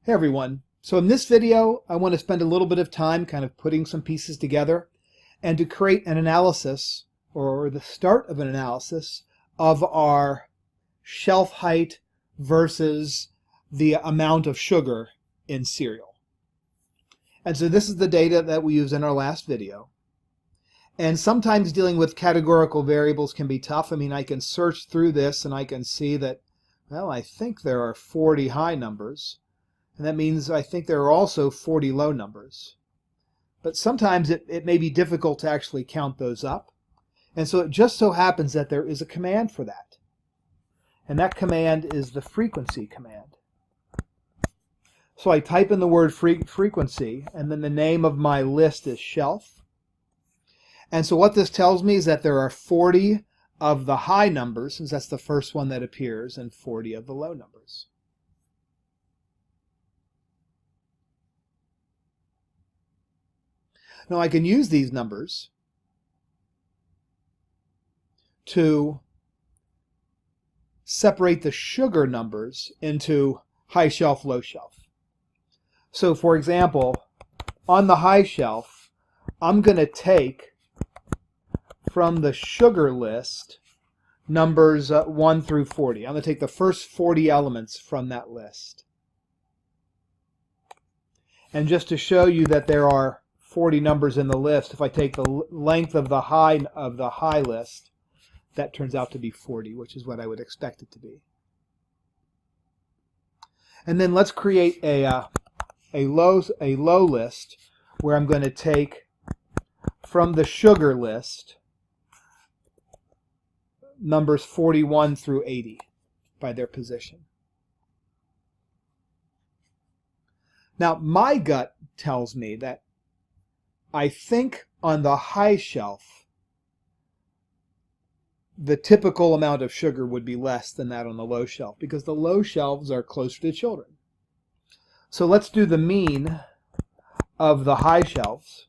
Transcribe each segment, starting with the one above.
Hey everyone. So in this video, I want to spend a little bit of time kind of putting some pieces together and to create an analysis or the start of an analysis of our shelf height versus the amount of sugar in cereal. And so this is the data that we used in our last video. And sometimes dealing with categorical variables can be tough. I mean, I can search through this and I can see that, well, I think there are 40 high numbers. And that means I think there are also 40 low numbers. But sometimes it may be difficult to actually count those up. And so it just so happens that there is a command for that. And that command is the frequency command. So I type in the word frequency, and then the name of my list is shelf. And so what this tells me is that there are 40 of the high numbers, since that's the first one that appears, and 40 of the low numbers. Now I can use these numbers to separate the sugar numbers into high shelf, low shelf. So for example, on the high shelf, I'm going to take from the sugar list numbers 1 through 40. I'm going to take the first 40 elements from that list. And just to show you that there are 40 numbers in the list, if I take the length of the high list, that turns out to be 40, which is what I would expect it to be. And then let's create a low list where I'm going to take from the sugar list numbers 41 through 80 by their position. Now my gut tells me that I think on the high shelf, the typical amount of sugar would be less than that on the low shelf, because the low shelves are closer to children. So let's do the mean of the high shelves,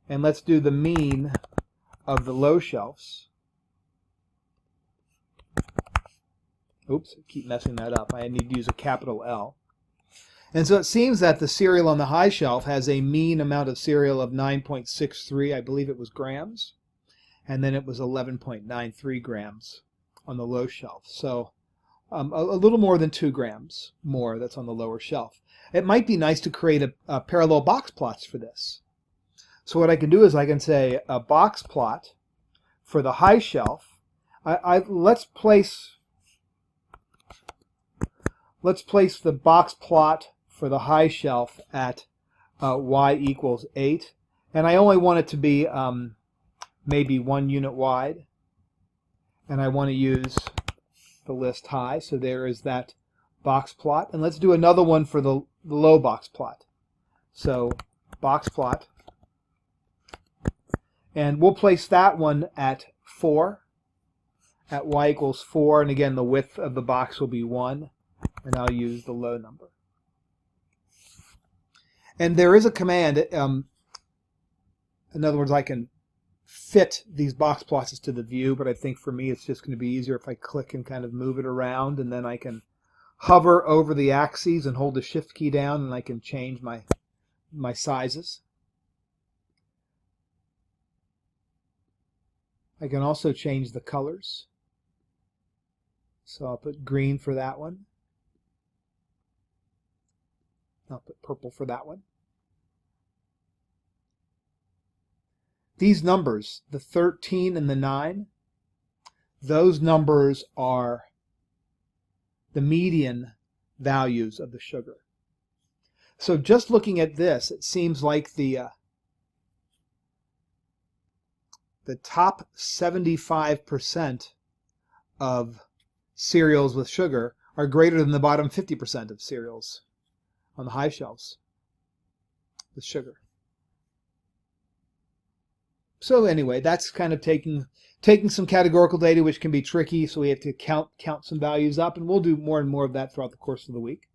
and let's do the mean of the low shelves. Oops, I keep messing that up. I need to use a capital L. And so it seems that the cereal on the high shelf has a mean amount of cereal of 9.63, I believe it was grams, and then it was 11.93 grams on the low shelf. So a little more than 2 grams more that's on the lower shelf. It might be nice to create a parallel box plots for this. So what I can do is I can say a box plot for the high shelf. Let's place the box plot for the high shelf at y equals 8. And I only want it to be maybe 1 unit wide. And I want to use the list high. So there is that box plot. And let's do another one for the low box plot. So box plot. And we'll place that one at 4. At y equals 4. And again, the width of the box will be 1. And I'll use the low number. And there is a command. In other words, I can fit these box plots to the view, but I think for me it's just going to be easier if I click and kind of move it around, and then I can hover over the axes and hold the shift key down, and I can change my sizes. I can also change the colors. So I'll put green for that one. I'll put purple for that one. These numbers, the 13 and the 9, those numbers are the median values of the sugar. So just looking at this, it seems like the top 75% of cereals with sugar are greater than the bottom 50% of cereals on the high shelves with sugar. So anyway, that's kind of taking some categorical data, which can be tricky, so we have to count some values up, and we'll do more and more of that throughout the course of the week.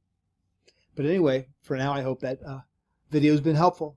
But anyway, for now, I hope that video has been helpful.